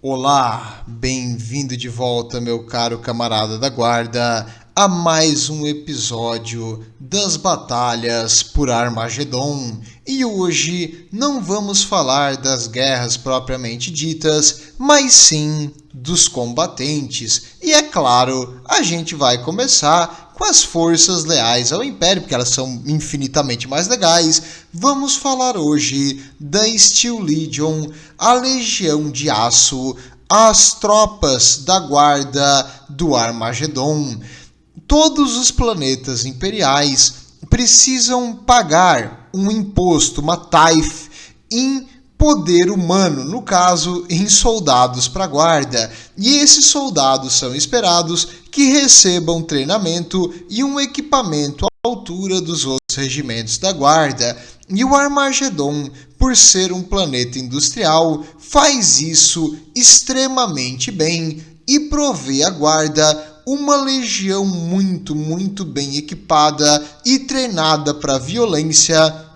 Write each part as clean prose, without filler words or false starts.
Olá, bem-vindo de volta, meu caro camarada da guarda, a mais um episódio das Batalhas por Armagedon. E hoje não vamos falar das guerras propriamente ditas, mas sim dos combatentes. E é claro, a gente vai começar com as forças leais ao Império, porque elas são infinitamente mais legais. Vamos falar hoje da Steel Legion, a Legião de Aço, as tropas da guarda do Armagedon. Todos os planetas imperiais precisam pagar um imposto, uma taifa, em poder humano, no caso, em soldados para a guarda. E esses soldados são esperados que recebam treinamento e um equipamento à altura dos outros regimentos da guarda. E o Armagedon, por ser um planeta industrial, faz isso extremamente bem e provê à guarda uma legião muito bem equipada e treinada para violência.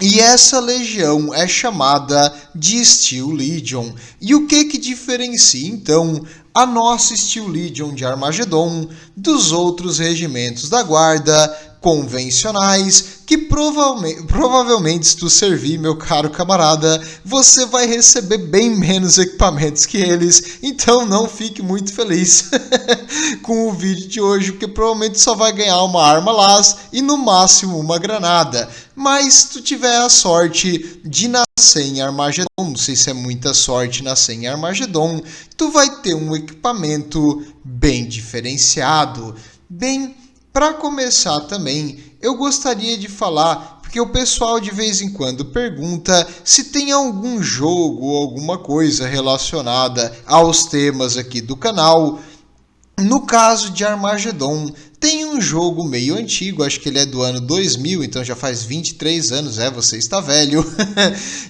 E essa legião é chamada de Steel Legion. E o que diferencia, então, a nossa Steel Legion de Armagedon dos outros regimentos da guarda convencionais, que provavelmente, se tu servir, meu caro camarada, você vai receber bem menos equipamentos que eles, então não fique muito feliz com o vídeo de hoje, porque provavelmente só vai ganhar uma arma las e no máximo uma granada. Mas se tu tiver a sorte de nascer em Armagedon, não sei se é muita sorte nascer em Armagedon, tu vai ter um equipamento bem diferenciado. Bem, para começar também, eu gostaria de falar, porque o pessoal de vez em quando pergunta se tem algum jogo ou alguma coisa relacionada aos temas aqui do canal. No caso de Armagedon, tem um jogo meio antigo, acho que ele é do ano 2000, então já faz 23 anos, você está velho,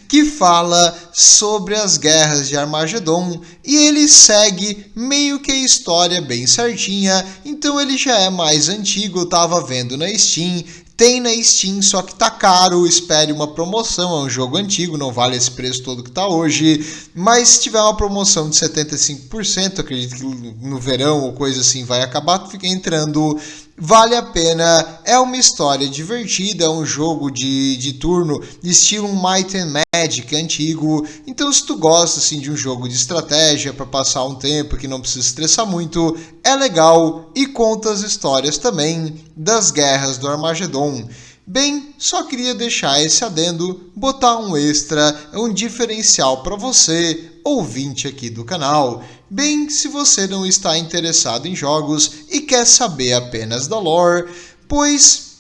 que fala sobre as guerras de Armagedon e ele segue meio que a história bem certinha, então ele já é mais antigo, eu estava vendo na Steam. Tem na Steam, só que tá caro, espere uma promoção, é um jogo antigo, não vale esse preço todo que tá hoje, mas se tiver uma promoção de 75%, acredito que no verão ou coisa assim vai acabar, fica entrando, vale a pena, é uma história divertida, é um jogo de turno, estilo Might and Magic antigo, então se tu gosta assim, de um jogo de estratégia para passar um tempo que não precisa estressar muito, é legal e conta as histórias também das guerras do Armagedon. Bem, só queria deixar esse adendo, botar um extra, um diferencial para você, ouvinte aqui do canal. Bem, se você não está interessado em jogos e quer saber apenas da lore, pois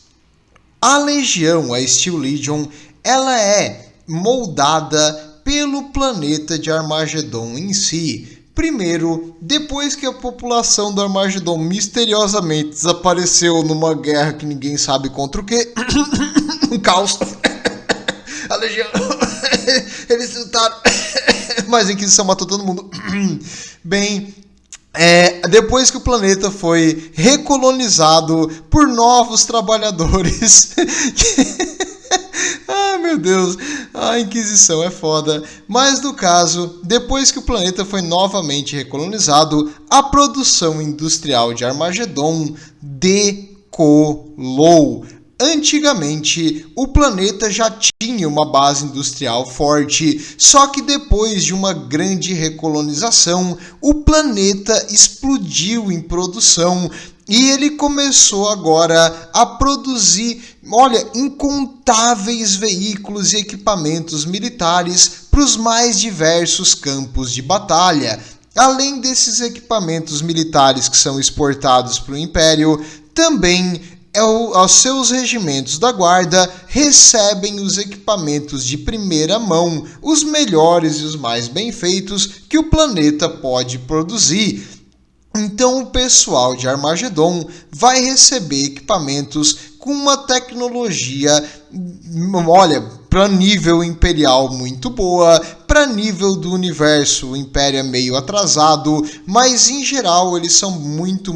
a Legião, a Steel Legion, ela é moldada pelo planeta de Armagedon em si. Primeiro, depois que a população do Armagedon misteriosamente desapareceu numa guerra que ninguém sabe contra o que, um caos, a Legião, eles lutaram, mas a Inquisição matou todo mundo. Bem, depois que o planeta foi recolonizado por novos trabalhadores, meu Deus, a Inquisição é foda. Mas no caso, depois que o planeta foi novamente recolonizado, a produção industrial de Armagedon decolou. Antigamente, o planeta já tinha uma base industrial forte, só que depois de uma grande recolonização, o planeta explodiu em produção e ele começou agora a produzir, incontáveis veículos e equipamentos militares para os mais diversos campos de batalha. Além desses equipamentos militares que são exportados para o Império, também os seus regimentos da guarda recebem os equipamentos de primeira mão, os melhores e os mais bem feitos que o planeta pode produzir. Então o pessoal de Armagedon vai receber equipamentos com uma tecnologia, para nível imperial muito boa, para nível do universo o Império é meio atrasado, mas em geral eles são muito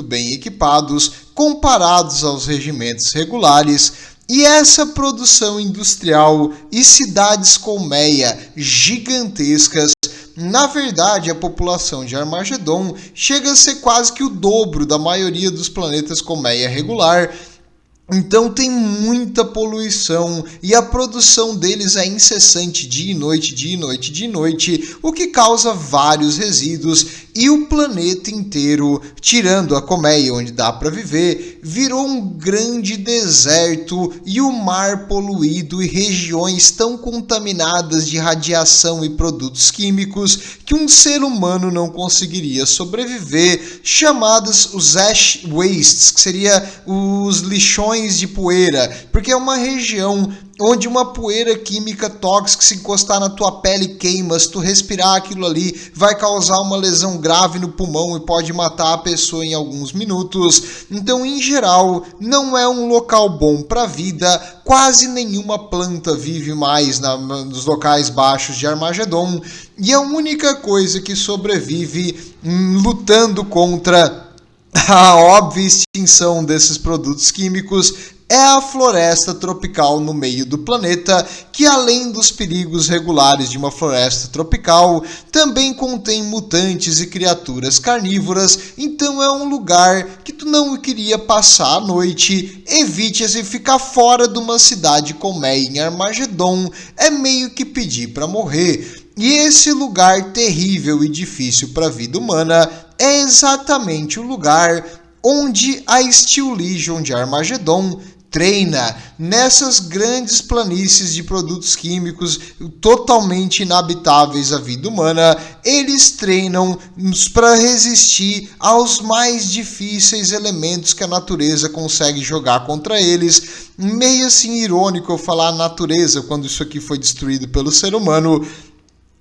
bem equipados comparados aos regimentos regulares. E essa produção industrial e cidades colmeia gigantescas Na verdade, a população de Armagedon chega a ser quase que o dobro da maioria dos planetas colmeia regular. Então tem muita poluição e a produção deles é incessante dia e noite, dia e noite, dia e noite, o que causa vários resíduos e o planeta inteiro, tirando a colmeia onde dá para viver, virou um grande deserto e o mar poluído e regiões tão contaminadas de radiação e produtos químicos que um ser humano não conseguiria sobreviver, chamadas os ash wastes, que seria os lixões de poeira, porque é uma região onde uma poeira química tóxica, se encostar na tua pele, queima. Se tu respirar aquilo ali, vai causar uma lesão grave no pulmão e pode matar a pessoa em alguns minutos. Então, em geral, não é um local bom para a vida. Quase nenhuma planta vive mais nos locais baixos de Armagedon. E a única coisa que sobrevive lutando contra a óbvia extinção desses produtos químicos é a floresta tropical no meio do planeta, que além dos perigos regulares de uma floresta tropical, também contém mutantes e criaturas carnívoras, então é um lugar que tu não queria passar a noite. Evite se ficar fora de uma cidade colmeia em Armagedon, é meio que pedir para morrer. E esse lugar terrível e difícil para a vida humana é exatamente o lugar onde a Steel Legion de Armagedon treina, nessas grandes planícies de produtos químicos totalmente inabitáveis à vida humana. Eles treinam para resistir aos mais difíceis elementos que a natureza consegue jogar contra eles. Meio assim irônico eu falar natureza quando isso aqui foi destruído pelo ser humano,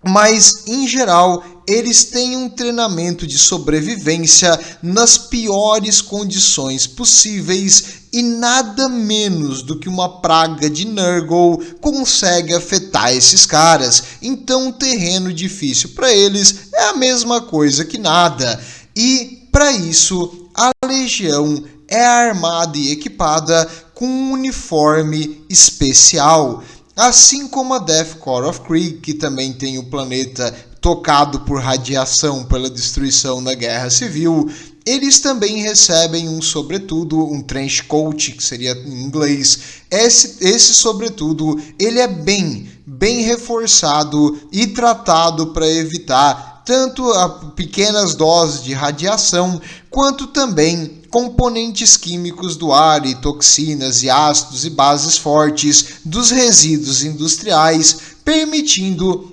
mas, em geral, eles têm um treinamento de sobrevivência nas piores condições possíveis e nada menos do que uma praga de Nurgle consegue afetar esses caras. Então, um terreno difícil para eles é a mesma coisa que nada. E, para isso, a Legião é armada e equipada com um uniforme especial. Assim como a Death Core of Krieg, que também tem o planeta tocado por radiação pela destruição da Guerra Civil, eles também recebem um sobretudo, um trench coat, que seria em inglês. Esse sobretudo, ele é bem reforçado e tratado para evitar tanto a pequenas doses de radiação, quanto também componentes químicos do ar e toxinas e ácidos e bases fortes dos resíduos industriais, permitindo,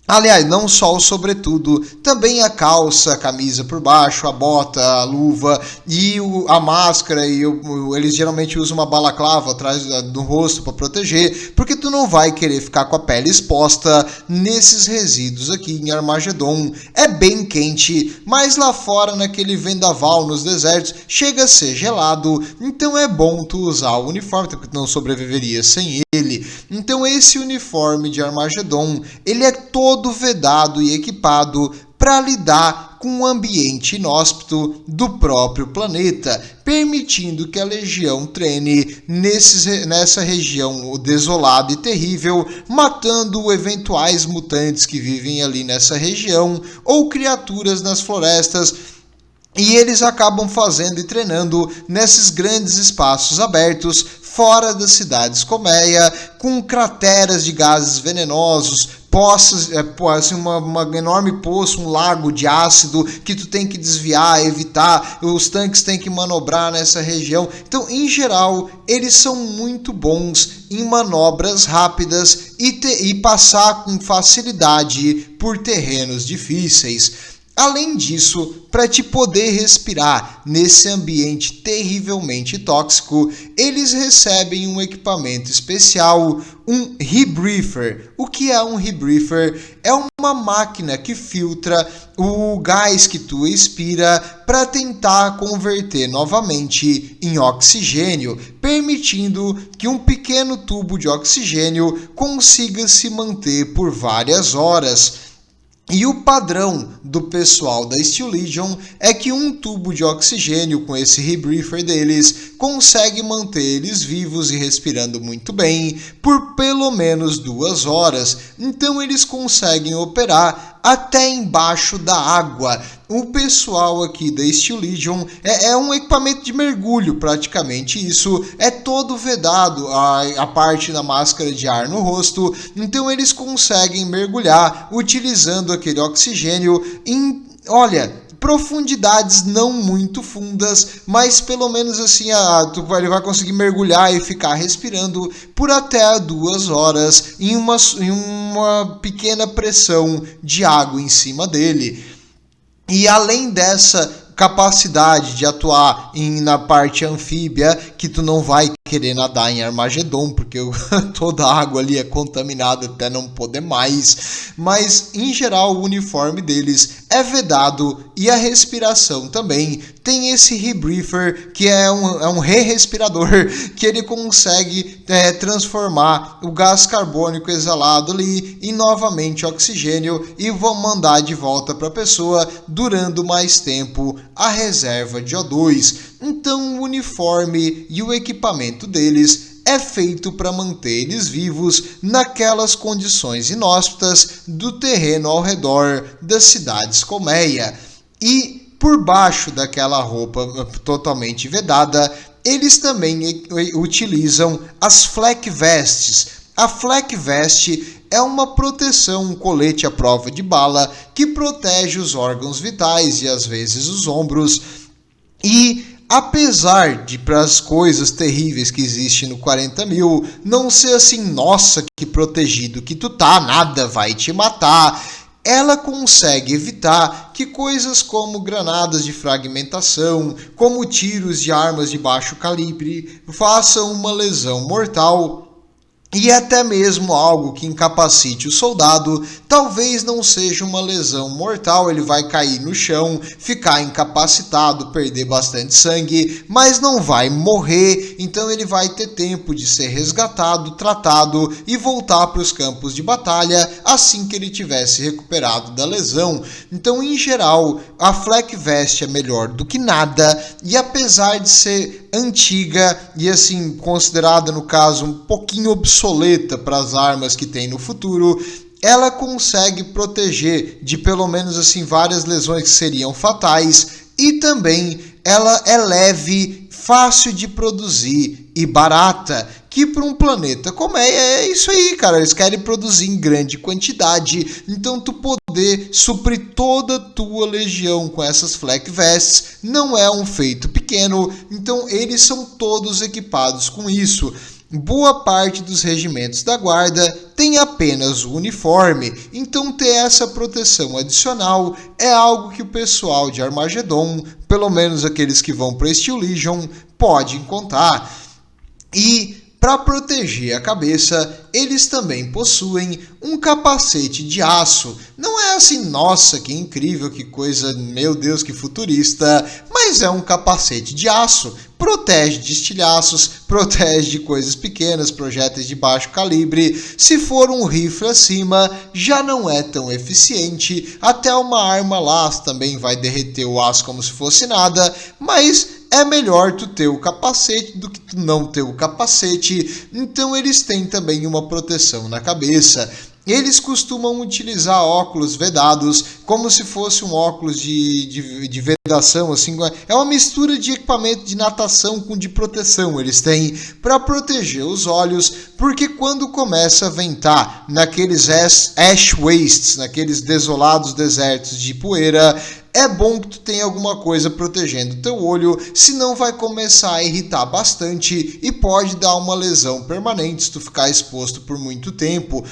aliás, não só o sobretudo, também a calça, a camisa por baixo, a bota, a luva e a máscara. Eles geralmente usam uma balaclava atrás do rosto para proteger, porque tu não vai querer ficar com a pele exposta nesses resíduos aqui em Armagedon. É bem quente, mas lá fora, naquele vendaval nos desertos, chega a ser gelado, então é bom tu usar o uniforme, porque tu não sobreviveria sem ele. Então esse uniforme de Armagedon, ele é todo vedado e equipado para lidar com o ambiente inóspito do próprio planeta, permitindo que a Legião treine nessa região desolada e terrível, matando eventuais mutantes que vivem ali nessa região ou criaturas nas florestas. E eles acabam fazendo e treinando nesses grandes espaços abertos fora das cidades colmeia, com crateras de gases venenosos, poços, assim, uma enorme poço, um lago de ácido que tu tem que desviar, evitar, os tanques têm que manobrar nessa região. Então, em geral, eles são muito bons em manobras rápidas e passar com facilidade por terrenos difíceis. Além disso, para te poder respirar nesse ambiente terrivelmente tóxico, eles recebem um equipamento especial, um Rebriefer. O que é um Rebriefer? É uma máquina que filtra o gás que tu expira para tentar converter novamente em oxigênio, permitindo que um pequeno tubo de oxigênio consiga se manter por várias horas. E o padrão do pessoal da Steel Legion é que um tubo de oxigênio com esse Rebriefer deles consegue manter eles vivos e respirando muito bem por pelo menos 2 horas. Então eles conseguem operar até embaixo da água. O pessoal aqui da Steel Legion é um equipamento de mergulho, praticamente. Isso é todo vedado, a parte da máscara de ar no rosto. Então eles conseguem mergulhar utilizando aquele oxigênio em, olha, profundidades não muito fundas, mas pelo menos assim ele vai conseguir mergulhar e ficar respirando por até 2 horas em uma pequena pressão de água em cima dele. E além dessa capacidade de atuar na parte anfíbia, que tu não vai querer nadar em Armagedon, porque toda a água ali é contaminada até não poder mais, mas em geral o uniforme deles é vedado e a respiração também tem esse rebriefer, que é um re-respirador, que ele consegue transformar o gás carbônico exalado ali em novamente oxigênio e vão mandar de volta para a pessoa, durando mais tempo a reserva de O2. Então o uniforme e o equipamento deles é feito para manter eles vivos naquelas condições inóspitas do terreno ao redor das cidades colmeia. E por baixo daquela roupa totalmente vedada, eles também utilizam as flak vests. A flak vest é uma proteção, um colete à prova de bala que protege os órgãos vitais e às vezes os ombros. E apesar de, para as coisas terríveis que existem no 40.000, não ser assim, nossa, que protegido que tu tá, nada vai te matar, ela consegue evitar que coisas como granadas de fragmentação, como tiros de armas de baixo calibre, façam uma lesão mortal. E até mesmo algo que incapacite o soldado, talvez não seja uma lesão mortal, ele vai cair no chão, ficar incapacitado, perder bastante sangue, mas não vai morrer, então ele vai ter tempo de ser resgatado, tratado e voltar para os campos de batalha assim que ele tivesse recuperado da lesão. Então, em geral, a flak vest é melhor do que nada, e apesar de ser antiga e assim considerada no caso um pouquinho obsoleta para as armas que tem no futuro, ela consegue proteger de pelo menos assim várias lesões que seriam fatais, e também ela é leve, fácil de produzir e barata, que para um planeta como é isso aí, cara, eles querem produzir em grande quantidade, então tu poder suprir toda a tua legião com essas flak vests não é um feito pequeno, então eles são todos equipados com isso. Boa parte dos regimentos da guarda tem apenas o uniforme, então ter essa proteção adicional é algo que o pessoal de Armagedon, pelo menos aqueles que vão para Steel Legion, podem contar. E para proteger a cabeça, eles também possuem um capacete de aço. Não é assim, nossa, que incrível, que coisa, meu Deus, que futurista, mas é um capacete de aço. Protege de estilhaços, protege de coisas pequenas, projéteis de baixo calibre. Se for um rifle acima, já não é tão eficiente. Até uma arma laço também vai derreter o aço como se fosse nada, mas é melhor tu ter o capacete do que tu não ter o capacete. Então eles têm também uma proteção na cabeça. Eles costumam utilizar óculos vedados, como se fosse um óculos de vedação, assim, é uma mistura de equipamento de natação com de proteção. Eles têm para proteger os olhos, porque quando começa a ventar naqueles ash wastes, naqueles desolados desertos de poeira, é bom que tu tenha alguma coisa protegendo o teu olho, senão vai começar a irritar bastante e pode dar uma lesão permanente se tu ficar exposto por muito tempo.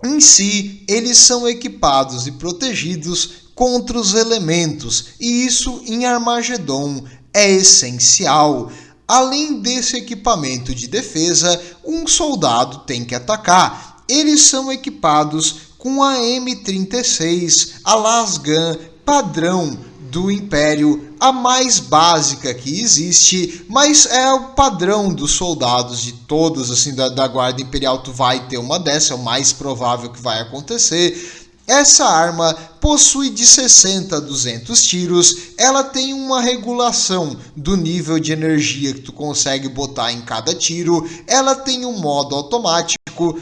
Em si, eles são equipados e protegidos contra os elementos, e isso em Armagedon é essencial. Além desse equipamento de defesa, um soldado tem que atacar. Eles são equipados com a M36, a Lasgun padrão do Império, a mais básica que existe, mas é o padrão dos soldados de todos, assim, da Guarda Imperial. Tu vai ter uma dessa, é o mais provável que vai acontecer. Essa arma possui de 60 a 200 tiros, ela tem uma regulação do nível de energia que tu consegue botar em cada tiro, ela tem um modo automático.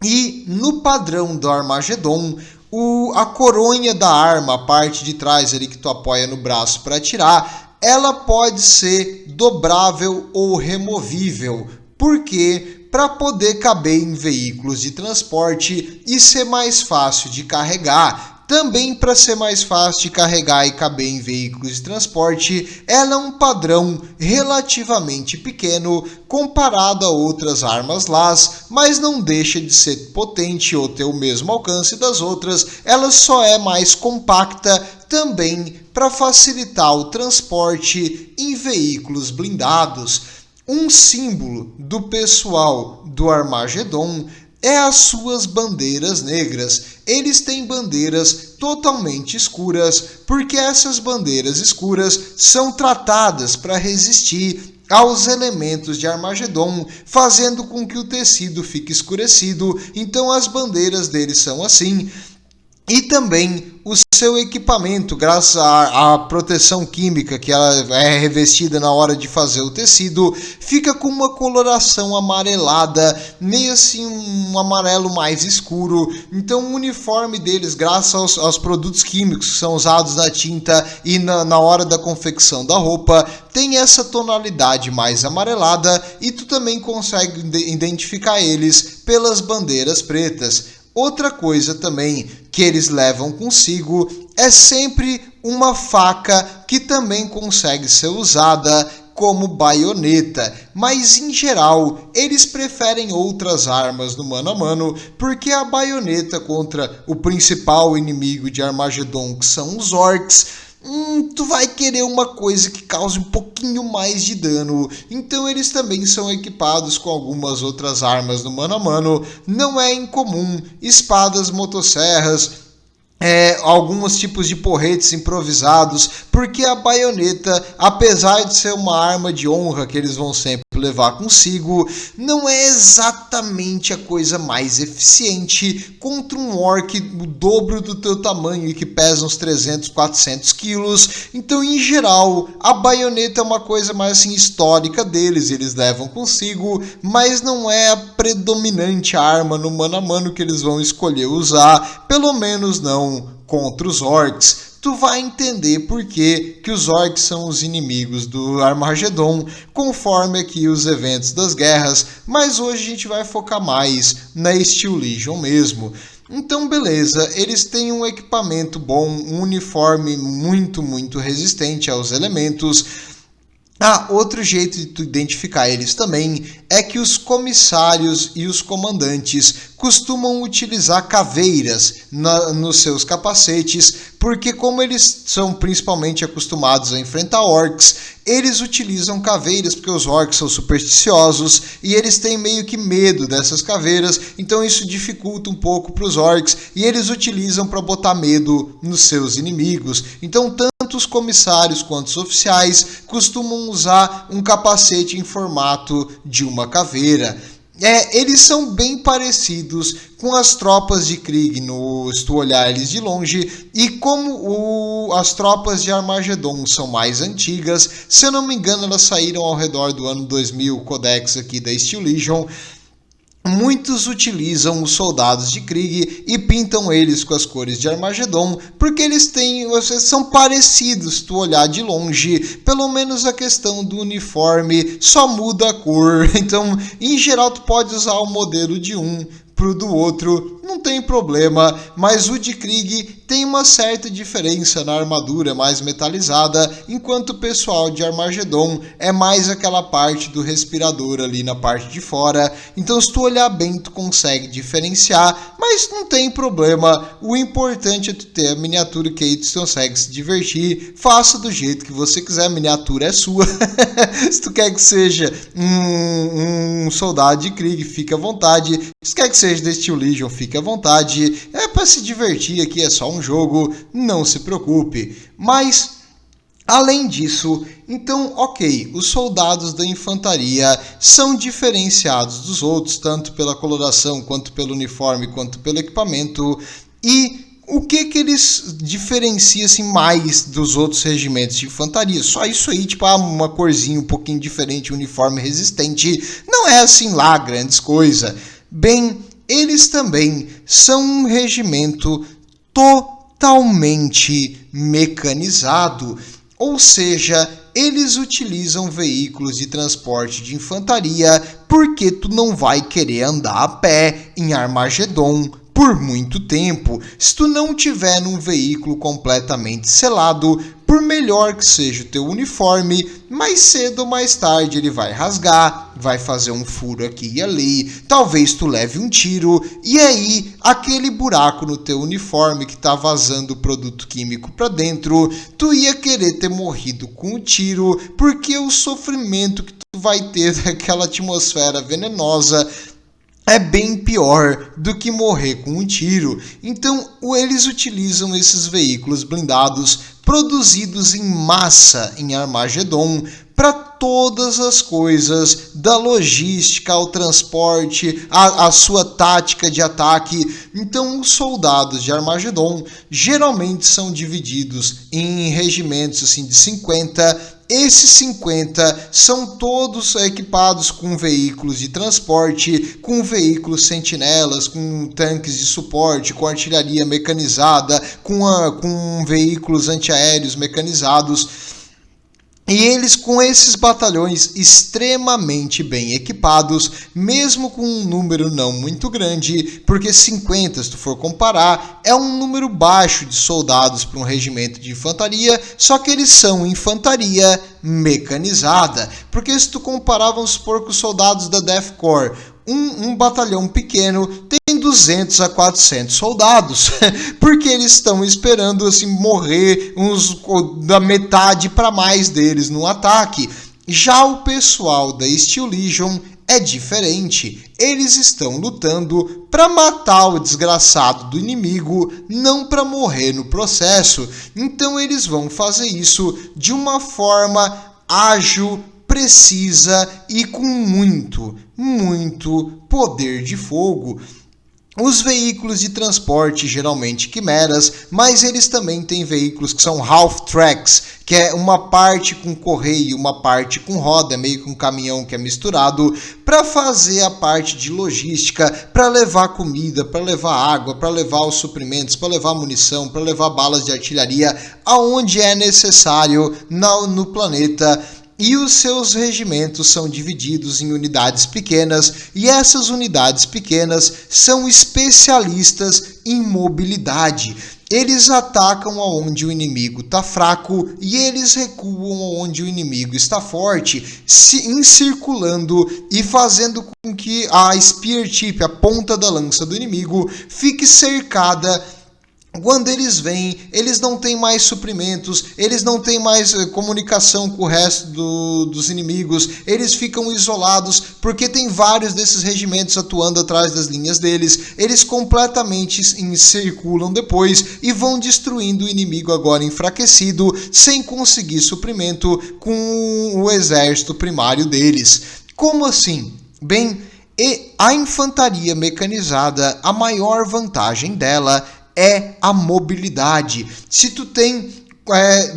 E no padrão do Armagedon, a coronha da arma, a parte de trás ali que tu apoia no braço para atirar, ela pode ser dobrável ou removível. Por quê? Para poder caber em veículos de transporte e ser mais fácil de carregar. Também para ser mais fácil de carregar e caber em veículos de transporte, ela é um padrão relativamente pequeno comparado a outras armas LAS, mas não deixa de ser potente ou ter o mesmo alcance das outras, ela só é mais compacta também para facilitar o transporte em veículos blindados. Um símbolo do pessoal do Armagedon é as suas bandeiras negras. Eles têm bandeiras totalmente escuras, porque essas bandeiras escuras são tratadas para resistir aos elementos de Armagedon, fazendo com que o tecido fique escurecido. Então as bandeiras deles são assim. E também o seu equipamento, graças à proteção química que ela é revestida na hora de fazer o tecido, fica com uma coloração amarelada, meio assim um amarelo mais escuro. Então o uniforme deles, graças aos produtos químicos que são usados na tinta e na hora da confecção da roupa, tem essa tonalidade mais amarelada e tu também consegue identificar eles pelas bandeiras pretas. Outra coisa também que eles levam consigo é sempre uma faca que também consegue ser usada como baioneta, mas em geral eles preferem outras armas no mano a mano, porque a baioneta contra o principal inimigo de Armagedon, que são os orcs, tu vai querer uma coisa que cause um pouquinho mais de dano. Então eles também são equipados com algumas outras armas no mano a mano. Não é incomum espadas, motosserras, alguns tipos de porretes improvisados, porque a baioneta, apesar de ser uma arma de honra que eles vão sempre levar consigo, não é exatamente a coisa mais eficiente contra um orc o dobro do teu tamanho e que pesa uns 300, 400 quilos. Então, em geral, a baioneta é uma coisa mais assim histórica deles, eles levam consigo, mas não é a predominante arma no mano a mano que eles vão escolher usar, pelo menos não contra os orcs. Tu vai entender por que os orcs são os inimigos do Armagedon, conforme aqui os eventos das guerras, mas hoje a gente vai focar mais na Steel Legion mesmo. Então beleza, eles têm um equipamento bom, um uniforme muito resistente aos elementos. Outro jeito de tu identificar eles também é que os comissários e os comandantes costumam utilizar caveiras nos seus capacetes, porque como eles são principalmente acostumados a enfrentar orcs, eles utilizam caveiras porque os orcs são supersticiosos e eles têm meio que medo dessas caveiras, então isso dificulta um pouco para os orcs e eles utilizam para botar medo nos seus inimigos. Então tanto os comissários quanto os oficiais costumam usar um capacete em formato de uma caveira. Eles são bem parecidos com as tropas de Krieg, se tu olhar eles de longe, e como as tropas de Armagedon são mais antigas, se eu não me engano elas saíram ao redor do ano 2000, o codex aqui da Steel Legion, muitos utilizam os soldados de Krieg e pintam eles com as cores de Armagedon, porque eles são parecidos, se tu olhar de longe, pelo menos a questão do uniforme só muda a cor. Então, em geral, tu pode usar o modelo de um pro do outro, não tem problema, mas o de Krieg tem uma certa diferença na armadura mais metalizada, enquanto o pessoal de Armagedon é mais aquela parte do respirador ali na parte de fora. Então se tu olhar bem tu consegue diferenciar, mas não tem problema, o importante é tu ter a miniatura que aí tu consegue se divertir, faça do jeito que você quiser, a miniatura é sua. Se tu quer que seja um soldado de Krieg, fica à vontade, se quer que seja da Steel Legion, fique à vontade, é para se divertir aqui, é só um jogo, não se preocupe. Mas, além disso, então, ok, os soldados da infantaria são diferenciados dos outros, tanto pela coloração, quanto pelo uniforme, quanto pelo equipamento, e o que eles diferenciam assim, mais dos outros regimentos de infantaria? Só isso aí, tipo, uma corzinha um pouquinho diferente, uniforme resistente, não é assim lá grandes coisas. Bem, eles também são um regimento totalmente mecanizado, ou seja, eles utilizam veículos de transporte de infantaria porque tu não vai querer andar a pé em Armagedon por muito tempo. Se tu não tiver num veículo completamente selado, por melhor que seja o teu uniforme, mais cedo ou mais tarde ele vai rasgar, vai fazer um furo aqui e ali, talvez tu leve um tiro, e aí aquele buraco no teu uniforme que tá vazando produto químico para dentro, tu ia querer ter morrido com o tiro, porque o sofrimento que tu vai ter daquela atmosfera venenosa é bem pior do que morrer com um tiro. Então, eles utilizam esses veículos blindados produzidos em massa em Armagedon para todas as coisas, da logística ao transporte, a sua tática de ataque. Então, os soldados de Armagedon geralmente são divididos em regimentos assim, de 50. Esses 50 são todos equipados com veículos de transporte, com veículos sentinelas, com tanques de suporte, com artilharia mecanizada, com veículos antiaéreos mecanizados. E eles, com esses batalhões extremamente bem equipados, mesmo com um número não muito grande, porque 50, se tu for comparar, é um número baixo de soldados para um regimento de infantaria, só que eles são infantaria mecanizada. Porque se tu comparar, vamos supor, com os soldados da Death Corps, um batalhão pequeno tem 200 a 400 soldados, porque eles estão esperando assim morrer da metade para mais deles no ataque. Já o pessoal da Steel Legion é diferente. Eles estão lutando para matar o desgraçado do inimigo, não para morrer no processo. Então eles vão fazer isso de uma forma ágil, precisa e com muito poder de fogo. Os veículos de transporte, geralmente quimeras, mas eles também têm veículos que são half-tracks, que é uma parte com correio e uma parte com roda, meio que um caminhão que é misturado, para fazer a parte de logística, para levar comida, para levar água, para levar os suprimentos, para levar munição, para levar balas de artilharia, aonde é necessário no planeta. E os seus regimentos são divididos em unidades pequenas, e essas unidades pequenas são especialistas em mobilidade. Eles atacam aonde o inimigo está fraco e eles recuam aonde o inimigo está forte, encirculando e fazendo com que a spear tip, a ponta da lança do inimigo, fique cercada. Quando eles vêm, eles não têm mais suprimentos, eles não têm mais comunicação com o resto dos inimigos, eles ficam isolados porque tem vários desses regimentos atuando atrás das linhas deles, eles completamente circulam depois e vão destruindo o inimigo agora enfraquecido, sem conseguir suprimento com o exército primário deles. Como assim? Bem, a infantaria mecanizada, a maior vantagem dela é a mobilidade. Se tu tem,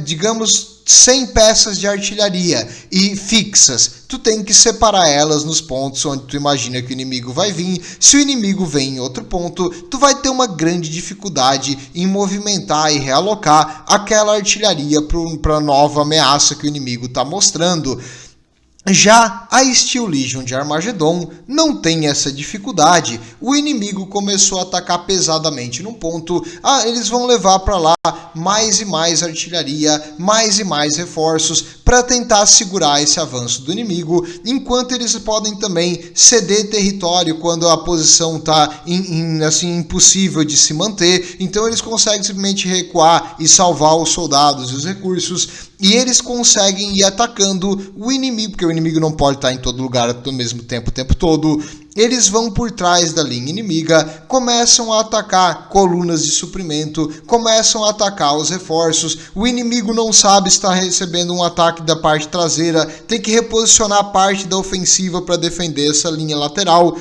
digamos, 100 peças de artilharia e fixas, tu tem que separar elas nos pontos onde tu imagina que o inimigo vai vir. Se o inimigo vem em outro ponto, tu vai ter uma grande dificuldade em movimentar e realocar aquela artilharia para a nova ameaça que o inimigo está mostrando. Já a Steel Legion de Armagedon não tem essa dificuldade. O inimigo começou a atacar pesadamente num ponto, eles vão levar para lá mais e mais artilharia, mais e mais reforços para tentar segurar esse avanço do inimigo, enquanto eles podem também ceder território quando a posição está assim, impossível de se manter. Então eles conseguem simplesmente recuar e salvar os soldados e os recursos, e eles conseguem ir atacando o inimigo, porque o inimigo não pode estar em todo lugar ao mesmo tempo, o tempo todo. Eles vão por trás da linha inimiga, começam a atacar colunas de suprimento, começam a atacar os reforços. O inimigo não sabe se está recebendo um ataque da parte traseira, tem que reposicionar a parte da ofensiva para defender essa linha lateral,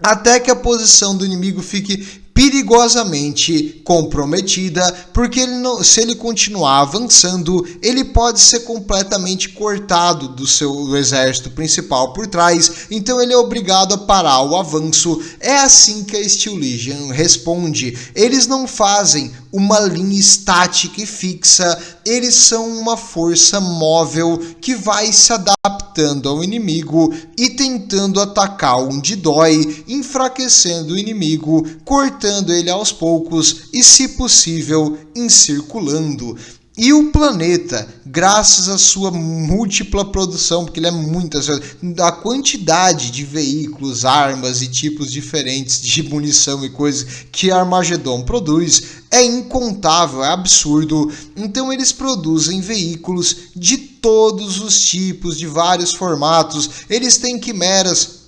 até que a posição do inimigo fique perigosamente comprometida, porque se ele continuar avançando, ele pode ser completamente cortado do seu exército principal por trás, então ele é obrigado a parar o avanço. É assim que a Steel Legion responde. Eles não fazem uma linha estática e fixa, eles são uma força móvel que vai se adaptando ao inimigo e tentando atacar onde dói, enfraquecendo o inimigo, cortando ele aos poucos e, se possível, encirculando. E o planeta, graças à sua múltipla produção, porque ele é muitas, a quantidade de veículos, armas e tipos diferentes de munição e coisas que Armagedon produz é incontável, é absurdo. Então eles produzem veículos de todos os tipos, de vários formatos. Eles têm quimeras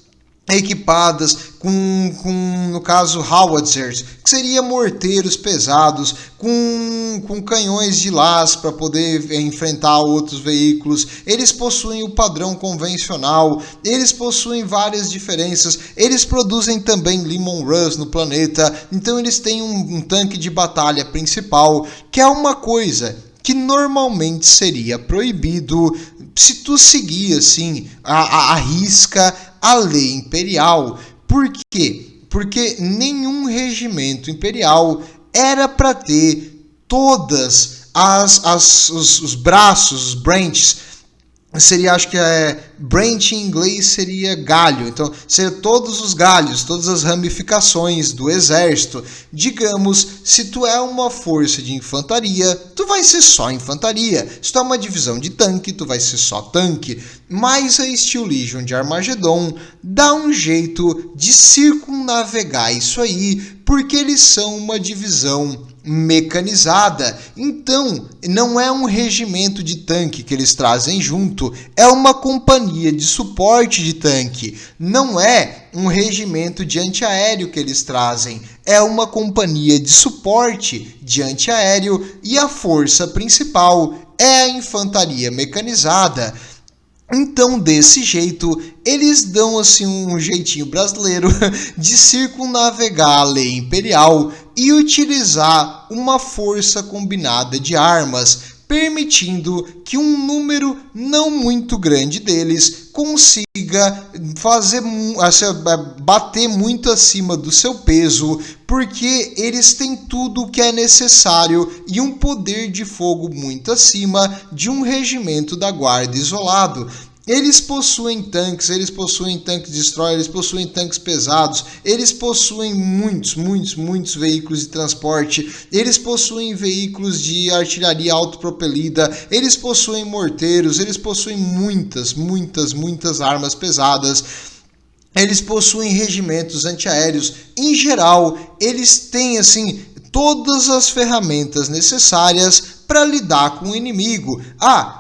equipadas no caso, howitzers, que seria morteiros pesados, com canhões de laço para poder enfrentar outros veículos. Eles possuem o padrão convencional, eles possuem várias diferenças, eles produzem também Leman Russ no planeta, então eles têm um tanque de batalha principal, que é uma coisa que normalmente seria proibido se tu seguir assim, a risca a lei imperial. Por quê? Porque nenhum regimento imperial era para ter todas os braços, os branches. Seria, acho que branch em inglês seria galho, então seria todos os galhos, todas as ramificações do exército. Digamos, se tu é uma força de infantaria, tu vai ser só infantaria. Se tu é uma divisão de tanque, tu vai ser só tanque. Mas a Steel Legion de Armagedon dá um jeito de circunnavegar isso aí, porque eles são uma divisão mecanizada. Então, não é um regimento de tanque que eles trazem junto, é uma companhia de suporte de tanque. Não é um regimento de antiaéreo que eles trazem, é uma companhia de suporte de antiaéreo e a força principal é a infantaria mecanizada. Então, desse jeito, eles dão assim um jeitinho brasileiro de circunnavegar a lei imperial e utilizar uma força combinada de armas, permitindo que um número não muito grande deles consiga bater muito acima do seu peso, porque eles têm tudo o que é necessário e um poder de fogo muito acima de um regimento da guarda isolado. Eles possuem tanques destroyer, eles possuem tanques pesados, eles possuem muitos veículos de transporte, eles possuem veículos de artilharia autopropelida, eles possuem morteiros, eles possuem muitas armas pesadas. Eles possuem regimentos antiaéreos. Em geral, eles têm assim todas as ferramentas necessárias para lidar com o inimigo.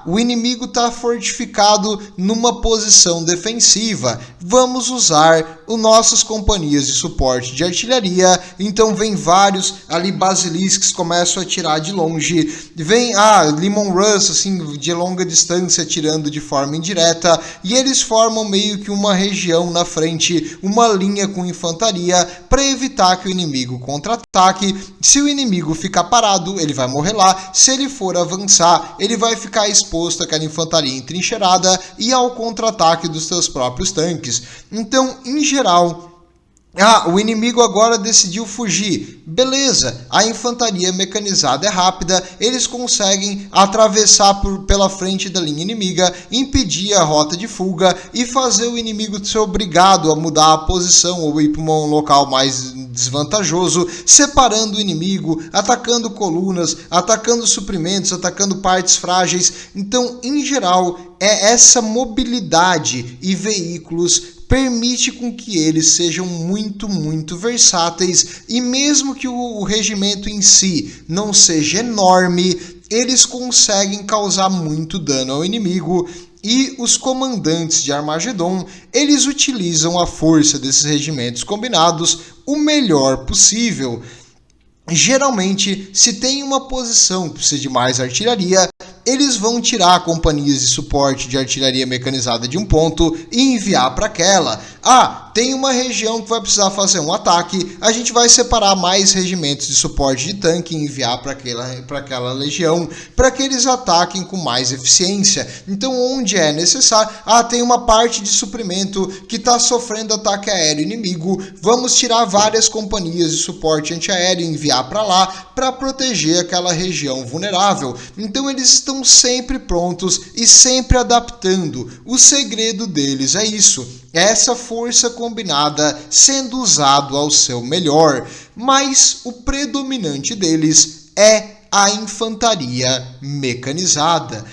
O inimigo está fortificado numa posição defensiva. Vamos usar as nossas companhias de suporte de artilharia. Então vem vários ali basilisks, começam a atirar de longe. Vem Leman Russ assim, de longa distância, atirando de forma indireta. E eles formam meio que uma região na frente, uma linha com infantaria, para evitar que o inimigo contra-ataque. Se o inimigo ficar parado, ele vai morrer lá. Se ele for avançar, ele vai ficar exposto àquela infantaria entrincheirada e ao contra-ataque dos seus próprios tanques. Então, em geral, o inimigo agora decidiu fugir. Beleza, a infantaria mecanizada é rápida, eles conseguem atravessar pela frente da linha inimiga, impedir a rota de fuga e fazer o inimigo ser obrigado a mudar a posição ou ir para um local mais desvantajoso, separando o inimigo, atacando colunas, atacando suprimentos, atacando partes frágeis. Então, em geral, é essa mobilidade e veículos permite com que eles sejam muito versáteis, e mesmo que o regimento em si não seja enorme, eles conseguem causar muito dano ao inimigo. E os comandantes de Armagedon, eles utilizam a força desses regimentos combinados o melhor possível. Geralmente, se tem uma posição que precisa de mais artilharia, eles vão tirar companhias de suporte de artilharia mecanizada de um ponto e enviar para aquela. Tem uma região que vai precisar fazer um ataque, a gente vai separar mais regimentos de suporte de tanque e enviar para aquela legião, para que eles ataquem com mais eficiência. Então, onde é necessário, tem uma parte de suprimento que está sofrendo ataque aéreo inimigo, vamos tirar várias companhias de suporte antiaéreo e enviar para lá, para proteger aquela região vulnerável. Então, eles estão sempre prontos e sempre adaptando. O segredo deles é isso. Essa força combinada sendo usado ao seu melhor, mas o predominante deles é a infantaria mecanizada.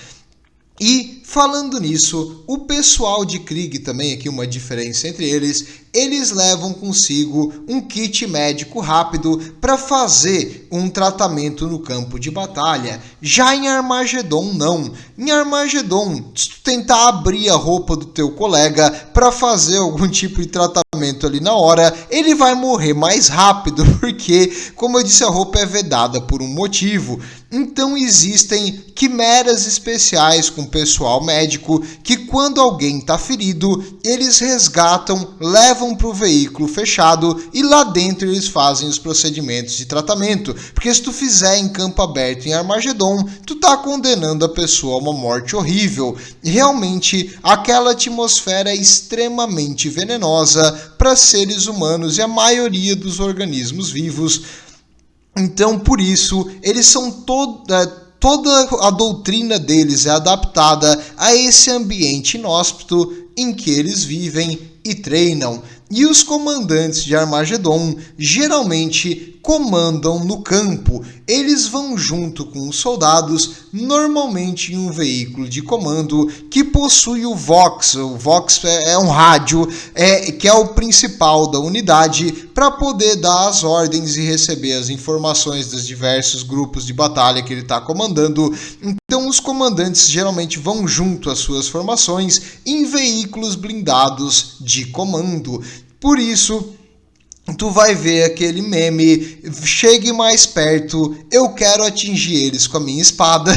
E falando nisso, o pessoal de Krieg também, aqui uma diferença entre eles levam consigo um kit médico rápido para fazer um tratamento no campo de batalha. Já em Armagedon, não. Em Armagedon, se tu tentar abrir a roupa do teu colega para fazer algum tipo de tratamento ali na hora, ele vai morrer mais rápido, porque, como eu disse, a roupa é vedada por um motivo. Então existem quimeras especiais com pessoal médico que, quando alguém está ferido, eles resgatam, levam para o veículo fechado e lá dentro eles fazem os procedimentos de tratamento. Porque se tu fizer em campo aberto em Armagedon, tu tá condenando a pessoa a uma morte horrível. Realmente, aquela atmosfera é extremamente venenosa para seres humanos e a maioria dos organismos vivos. Então, por isso, eles são toda a doutrina deles é adaptada a esse ambiente inóspito em que eles vivem e treinam. E os comandantes de Armagedon geralmente comandam no campo. Eles vão junto com os soldados, normalmente em um veículo de comando que possui o Vox. O Vox é um rádio que é o principal da unidade para poder dar as ordens e receber as informações dos diversos grupos de batalha que ele está comandando. Então os comandantes geralmente vão junto às suas formações em veículos blindados de comando. Por isso, tu vai ver aquele meme, chegue mais perto, eu quero atingir eles com a minha espada,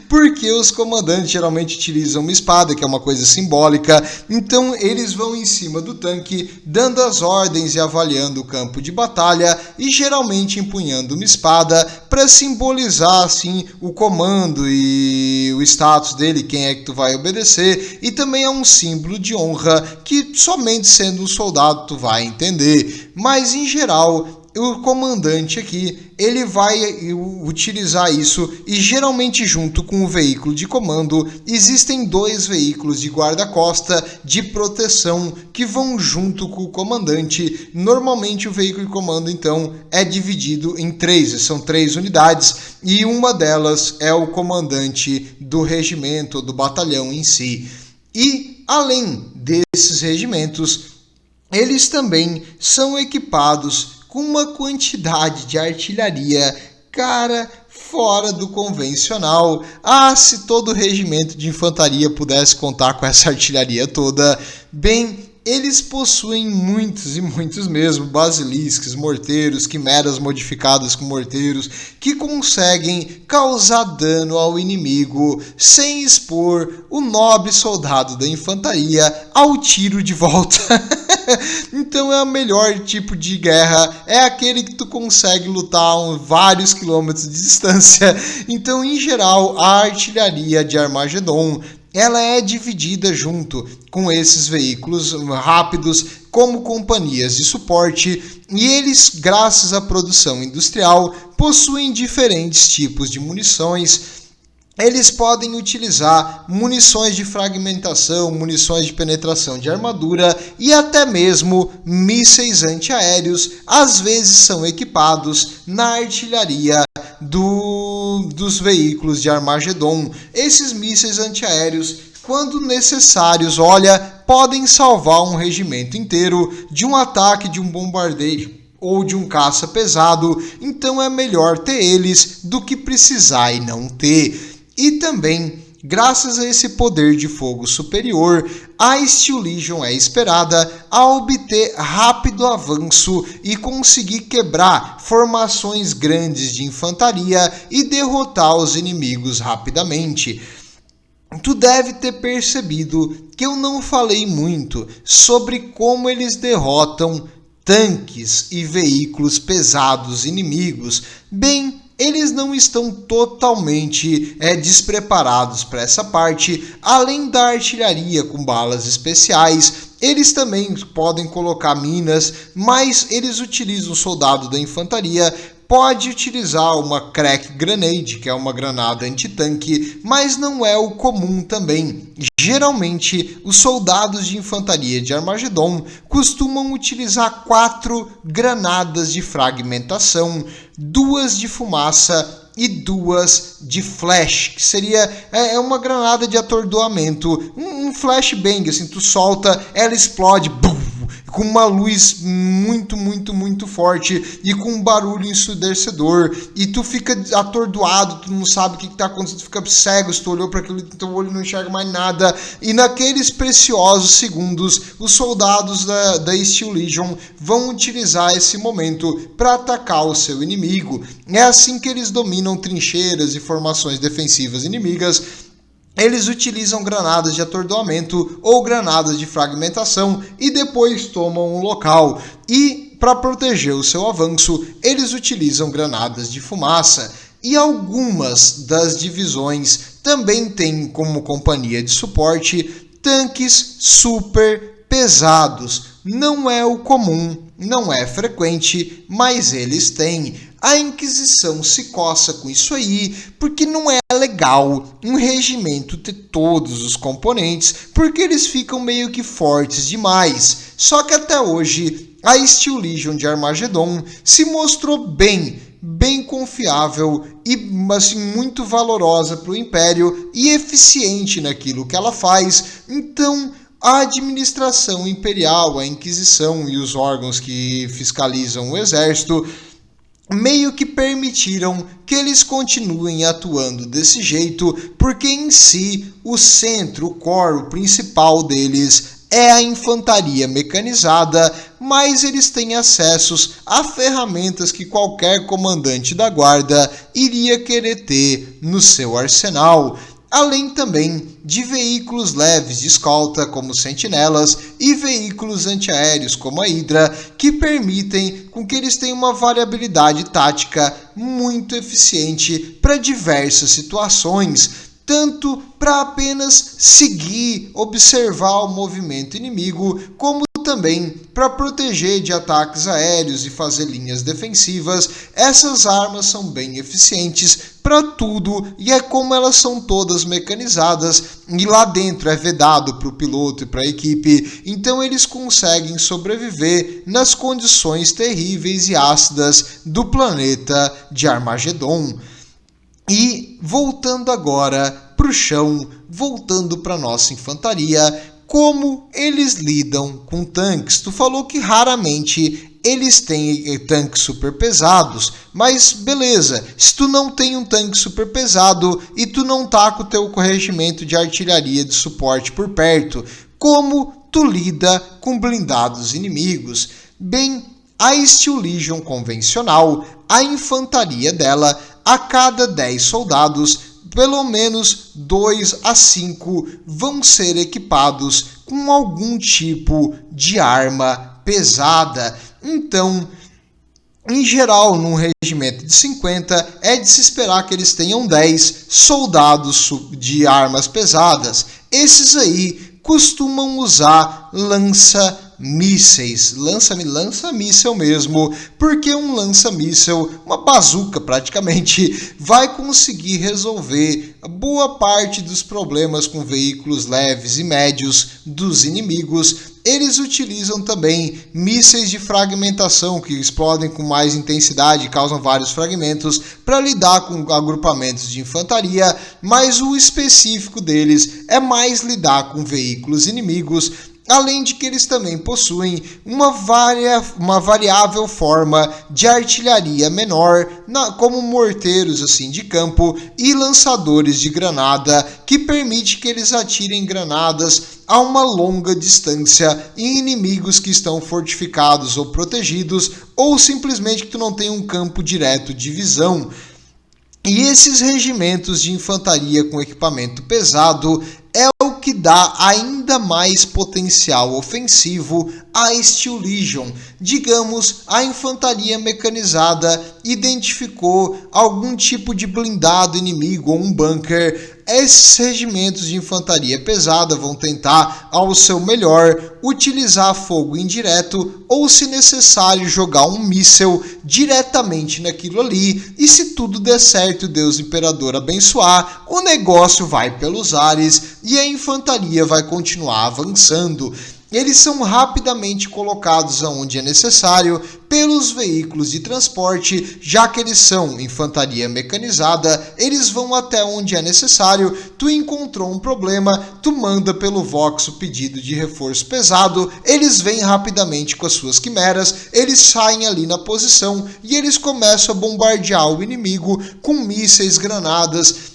porque os comandantes geralmente utilizam uma espada, que é uma coisa simbólica, então eles vão em cima do tanque, dando as ordens e avaliando o campo de batalha, e geralmente empunhando uma espada, para simbolizar assim o comando e o status dele, quem é que tu vai obedecer, e também é um símbolo de honra, que somente sendo um soldado tu vai entender. Mas, em geral, o comandante aqui, ele vai utilizar isso e geralmente junto com o veículo de comando, existem 2 veículos de guarda-costa de proteção que vão junto com o comandante. Normalmente o veículo de comando, então, é dividido em 3, são 3 unidades e uma delas é o comandante do regimento, do batalhão em si. E, além desses regimentos, eles também são equipados com uma quantidade de artilharia, cara, fora do convencional. Se todo regimento de infantaria pudesse contar com essa artilharia toda, bem, eles possuem muitos e muitos mesmo basiliscos, morteiros, quimeras modificadas com morteiros, que conseguem causar dano ao inimigo sem expor o nobre soldado da infantaria ao tiro de volta. Então é o melhor tipo de guerra, é aquele que tu consegue lutar a vários quilômetros de distância. Então, em geral, a artilharia de Armagedon, ela é dividida junto com esses veículos rápidos como companhias de suporte, e eles, graças à produção industrial, possuem diferentes tipos de munições. Eles podem utilizar munições de fragmentação, munições de penetração de armadura e até mesmo mísseis antiaéreos, às vezes são equipados na artilharia dos veículos de Armagedon. Esses mísseis antiaéreos, quando necessários, podem salvar um regimento inteiro de um ataque de um bombardeio ou de um caça pesado, então é melhor ter eles do que precisar e não ter. E também Graças a esse poder de fogo superior, a Steel Legion é esperada a obter rápido avanço e conseguir quebrar formações grandes de infantaria e derrotar os inimigos rapidamente. Tu deve ter percebido que eu não falei muito sobre como eles derrotam tanques e veículos pesados inimigos. Bem, eles não estão totalmente despreparados para essa parte. Além da artilharia com balas especiais, eles também podem colocar minas, mas eles utilizam o soldado da infantaria. Pode utilizar uma Crack Grenade, que é uma granada antitanque, mas não é o comum também. Geralmente, os soldados de infantaria de Armagedon costumam utilizar 4 granadas de fragmentação, 2 de fumaça e 2 de flash, que seria uma granada de atordoamento, um flashbang, assim, tu solta, ela explode, bum, com uma luz muito forte e com um barulho ensurdecedor, e tu fica atordoado, tu não sabe o que está acontecendo, tu fica cego, se tu olhou para aquilo, teu olho não enxerga mais nada, e naqueles preciosos segundos, os soldados da Steel Legion vão utilizar esse momento para atacar o seu inimigo. É assim que eles dominam trincheiras e formações defensivas inimigas. Eles utilizam granadas de atordoamento ou granadas de fragmentação e depois tomam um local. E para proteger o seu avanço, eles utilizam granadas de fumaça. E algumas das divisões também têm como companhia de suporte tanques super pesados. Não é o comum, não é frequente, mas eles têm. A Inquisição se coça com isso aí, porque não é legal um regimento ter todos os componentes, porque eles ficam meio que fortes demais. Só que até hoje, a Steel Legion de Armagedon se mostrou bem confiável e assim, muito valorosa para o Império e eficiente naquilo que ela faz. Então, a administração imperial, a Inquisição e os órgãos que fiscalizam o exército meio que permitiram que eles continuem atuando desse jeito, porque em si o centro, o core, o principal deles é a infantaria mecanizada, mas eles têm acessos a ferramentas que qualquer comandante da guarda iria querer ter no seu arsenal. Além também de veículos leves de escolta, como sentinelas, e veículos antiaéreos, como a Hydra, que permitem com que eles tenham uma variabilidade tática muito eficiente para diversas situações, tanto para apenas seguir, observar o movimento inimigo, como também para proteger de ataques aéreos e fazer linhas defensivas. Essas armas são bem eficientes para tudo e é como elas são todas mecanizadas e lá dentro é vedado para o piloto e para a equipe, então eles conseguem sobreviver nas condições terríveis e ácidas do planeta de Armagedon. E voltando agora para o chão, voltando para nossa infantaria, como eles lidam com tanques? Tu falou que raramente eles têm tanques super pesados, mas beleza, se tu não tem um tanque super pesado e tu não tá com o teu regimento de artilharia de suporte por perto, como tu lida com blindados inimigos? Bem, a Steel Legion convencional, a infantaria dela, a cada 10 soldados, pelo menos 2 a 5 vão ser equipados com algum tipo de arma pesada. Então, em geral, num regimento de 50, é de se esperar que eles tenham 10 soldados de armas pesadas. Esses aí costumam usar lança-mísseis, lança-míssel mesmo, porque um lança-míssel, uma bazuca praticamente, vai conseguir resolver boa parte dos problemas com veículos leves e médios dos inimigos. Eles utilizam também mísseis de fragmentação que explodem com mais intensidade e causam vários fragmentos para lidar com agrupamentos de infantaria, mas o específico deles é mais lidar com veículos inimigos. além de que eles também possuem uma variável forma de artilharia menor, como morteiros assim de campo e lançadores de granada, que permite que eles atirem granadas a uma longa distância em inimigos que estão fortificados ou protegidos, ou simplesmente que tu não tem um campo direto de visão. E esses regimentos de infantaria com equipamento pesado é o que dá ainda mais potencial ofensivo à Steel Legion. Digamos, a infantaria mecanizada identificou algum tipo de blindado inimigo ou um bunker. Esses regimentos de infantaria pesada vão tentar, ao seu melhor, utilizar fogo indireto ou, se necessário, jogar um míssel diretamente naquilo ali. E se tudo der certo, Deus Imperador abençoar, o negócio vai pelos ares e a infantaria vai continuar avançando. Eles são rapidamente colocados aonde é necessário pelos veículos de transporte, já que eles são infantaria mecanizada, eles vão até onde é necessário. Tu encontrou um problema, tu manda pelo Vox o pedido de reforço pesado, eles vêm rapidamente com as suas quimeras, eles saem ali na posição e eles começam a bombardear o inimigo com mísseis, granadas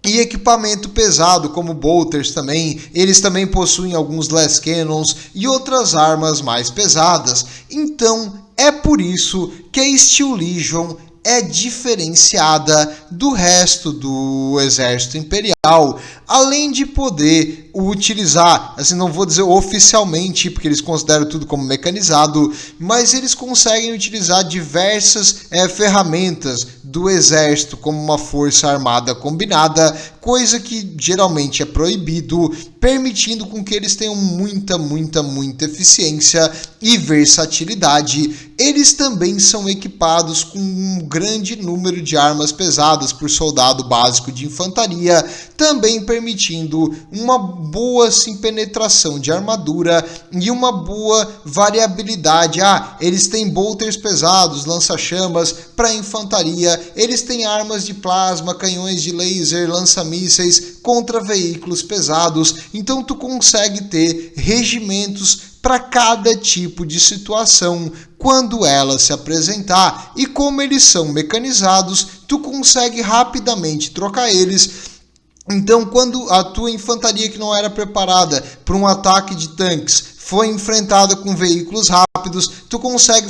e equipamento pesado, como bolters também. Eles também possuem alguns glass cannons e outras armas mais pesadas. Então, é por isso que a Steel Legion é diferenciada do resto do exército imperial, além de poder utilizar, assim, não vou dizer oficialmente, porque eles consideram tudo como mecanizado, mas eles conseguem utilizar diversas ferramentas do exército como uma força armada combinada, coisa que geralmente é proibido, permitindo com que eles tenham muita eficiência e versatilidade. Eles também são equipados com um grande número de armas pesadas por soldado básico de infantaria, também permitindo uma boa assim, penetração de armadura e uma boa variabilidade. Eles têm bolters pesados, lança-chamas para infantaria, eles têm armas de plasma, canhões de laser, lança-mísseis contra veículos pesados. Então tu consegue ter regimentos para cada tipo de situação quando ela se apresentar, e como eles são mecanizados, tu consegue rapidamente trocar eles. Então, quando a tua infantaria que não era preparada para um ataque de tanques foi enfrentada com veículos rápidos, tu consegue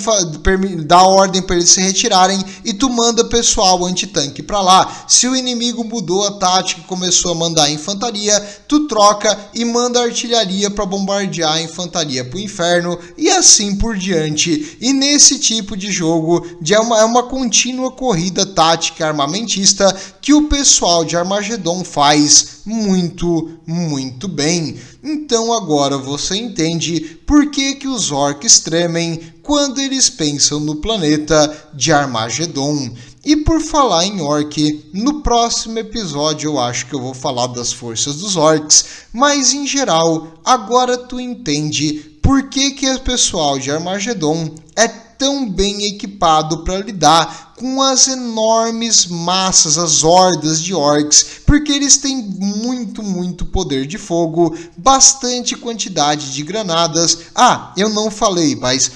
dar ordem para eles se retirarem e tu manda pessoal antitanque para lá. Se o inimigo mudou a tática e começou a mandar infantaria, tu troca e manda artilharia para bombardear a infantaria para o inferno e assim por diante. E nesse tipo de jogo é uma contínua corrida tática armamentista que o pessoal de Armagedon faz muito bem. Então agora você entende por que os orcs tremem quando eles pensam no planeta de Armagedon. E por falar em orc, no próximo episódio eu acho que eu vou falar das forças dos orcs, mas em geral, agora tu entende por que o pessoal de Armagedon é tão bem equipado para lidar com as enormes massas, as hordas de orcs, porque eles têm muito poder de fogo, bastante quantidade de granadas. Eu não falei, mas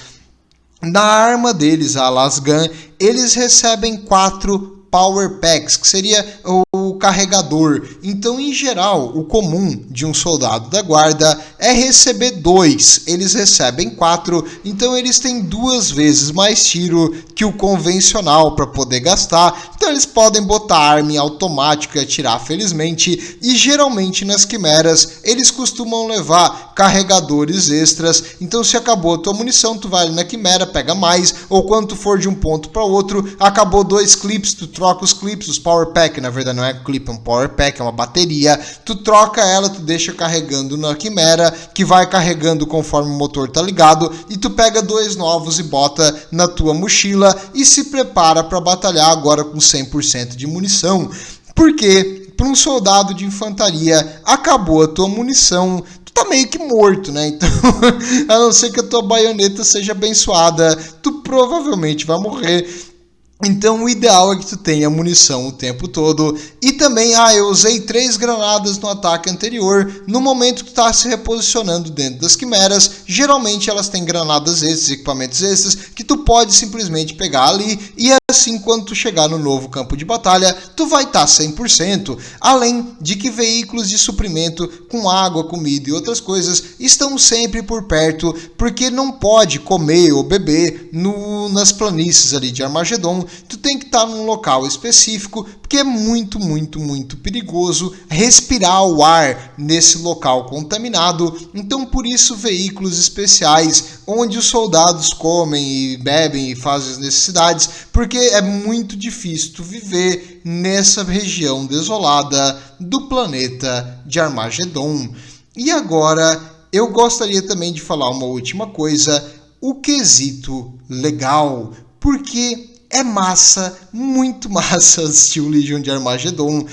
na arma deles, a Lasgun, eles recebem 4 Power Packs, que seria o carregador. Então, em geral, o comum de um soldado da guarda é receber 2. Eles recebem 4, então eles têm 2 vezes mais tiro que o convencional para poder gastar. Então, eles podem botar arma em automático e atirar felizmente. E geralmente nas quimeras eles costumam levar carregadores extras. Então, se acabou a tua munição, tu vai ali na quimera, pega mais. Ou quando tu for de um ponto para outro, acabou 2 clips, tu troca os clips, os Power Pack, na verdade não é clip, é um Power Pack, é uma bateria, tu troca ela, tu deixa carregando na quimera, que vai carregando conforme o motor tá ligado, e tu pega 2 novos e bota na tua mochila e se prepara para batalhar agora com 100% de munição. Porque para um soldado de infantaria, acabou a tua munição, tu tá meio que morto, né? Então, a não ser que a tua baioneta seja abençoada, tu provavelmente vai morrer. Então o ideal é que tu tenha munição o tempo todo. E também, eu usei 3 granadas no ataque anterior. No momento que tu tá se reposicionando dentro das quimeras, geralmente elas têm granadas extras, equipamentos extras, que tu pode simplesmente pegar ali. E assim, quando tu chegar no novo campo de batalha, tu vai estar 100%. Além de que veículos de suprimento com água, comida e outras coisas estão sempre por perto, porque não pode comer ou beber nas planícies ali de Armagedon. Tu tem que estar num local específico, porque é muito, muito, muito perigoso respirar o ar nesse local contaminado. Então, por isso, veículos especiais, onde os soldados comem e bebem e fazem as necessidades, porque é muito difícil tu viver nessa região desolada do planeta de Armagedon. E agora, eu gostaria também de falar uma última coisa, o quesito legal, porque é massa, muito massa assistir o Legion de Armagedon.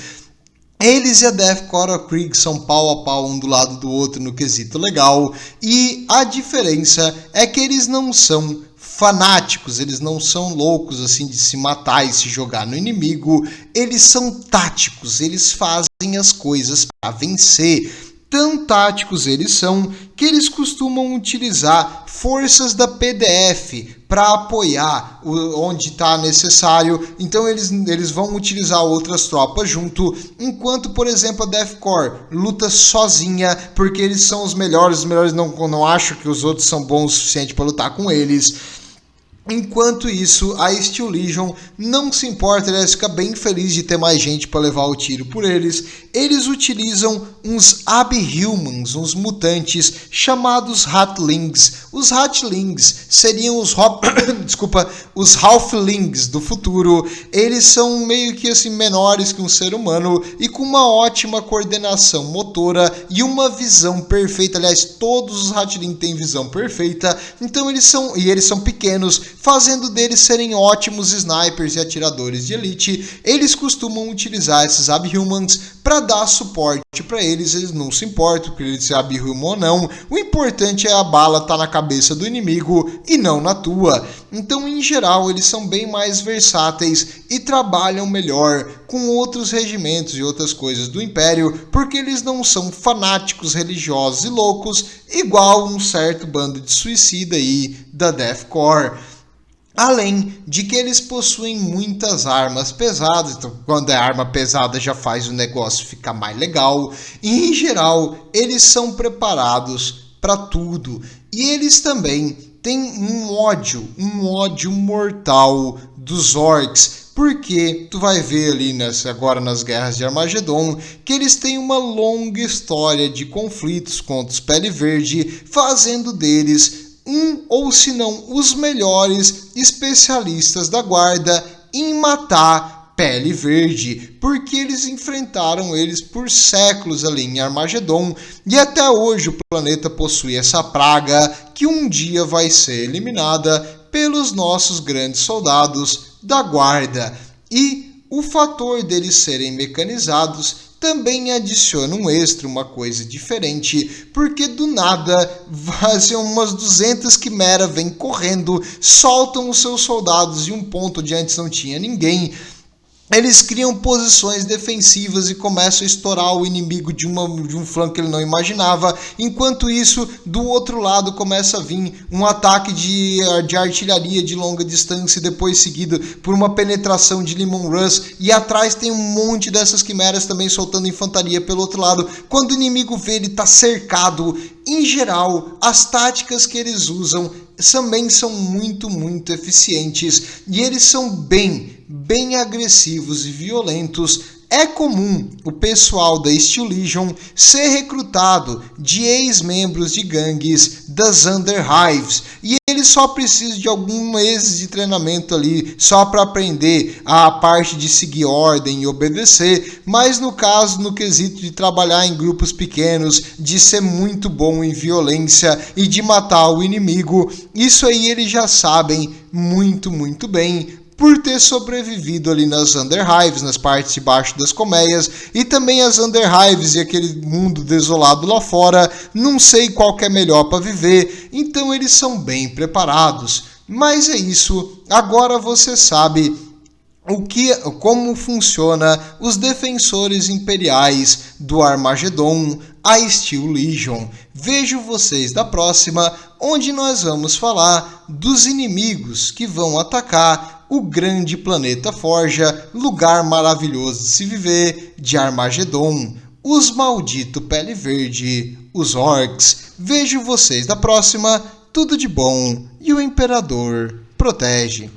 Eles e a Deathcore Krieg são pau a pau um do lado do outro no quesito legal, e a diferença é que eles não são fanáticos, eles não são loucos assim de se matar e se jogar no inimigo, eles são táticos, eles fazem as coisas para vencer. Tão táticos eles são que eles costumam utilizar forças da PDF para apoiar onde está necessário. Então eles vão utilizar outras tropas junto, enquanto, por exemplo, a Deathcore luta sozinha, porque eles são os melhores não acham que os outros são bons o suficiente para lutar com eles. Enquanto isso, a Steel Legion não se importa, eles ficam bem felizes de ter mais gente para levar o tiro por eles. Eles utilizam uns Abhumans, uns mutantes chamados Hatlings. Os Hatlings seriam os os Halflings do futuro. Eles são meio que assim menores que um ser humano e com uma ótima coordenação motora e uma visão perfeita. Aliás, todos os Hatlings têm visão perfeita. Então eles são pequenos, fazendo deles serem ótimos snipers e atiradores de elite. Eles costumam utilizar esses Abhumans para dar suporte para eles não se importam porque eles se Abhumam ou não. O importante é a bala estar na cabeça do inimigo e não na tua. Então, em geral, eles são bem mais versáteis e trabalham melhor com outros regimentos e outras coisas do Império, porque eles não são fanáticos religiosos e loucos, igual um certo bando de suicida aí da Deathcore. Além de que eles possuem muitas armas pesadas, então quando é arma pesada já faz o negócio ficar mais legal. E em geral, eles são preparados para tudo. E eles também têm um ódio mortal dos orcs. Porque tu vai ver ali agora nas guerras de Armagedon que eles têm uma longa história de conflitos contra os Pele Verde, fazendo deles ou se não os melhores especialistas da guarda em matar Pele Verde, porque eles enfrentaram eles por séculos ali em Armagedon, e até hoje o planeta possui essa praga que um dia vai ser eliminada pelos nossos grandes soldados da guarda. E o fator deles serem mecanizados também adiciona um extra, uma coisa diferente, porque do nada fazem umas 200 quimeras, vêm correndo, soltam os seus soldados em um ponto onde antes não tinha ninguém. Eles criam posições defensivas e começam a estourar o inimigo de um flanco que ele não imaginava. Enquanto isso, do outro lado começa a vir um ataque de artilharia de longa distância, depois seguido por uma penetração de Lemon Rush. E atrás tem um monte dessas quimeras também soltando infantaria pelo outro lado. Quando o inimigo vê, ele está cercado. Em geral, as táticas que eles usam também são muito, muito eficientes. E eles são bem agressivos e violentos. É comum o pessoal da Steel Legion ser recrutado de ex-membros de gangues das Underhives, e eles só precisam de alguns meses de treinamento ali só para aprender a parte de seguir ordem e obedecer, mas no quesito de trabalhar em grupos pequenos, de ser muito bom em violência e de matar o inimigo, isso aí eles já sabem muito, muito bem, por ter sobrevivido ali nas Underhives, nas partes de baixo das colmeias, e também as Underhives e aquele mundo desolado lá fora, não sei qual que é melhor para viver, então eles são bem preparados. Mas é isso, agora você sabe como funciona os defensores imperiais do Armagedon, a Steel Legion. Vejo vocês da próxima, onde nós vamos falar dos inimigos que vão atacar o grande planeta Forja, lugar maravilhoso de se viver, de Armagedon, os maldito pele verde, os orcs. Vejo vocês da próxima, tudo de bom e o Imperador protege.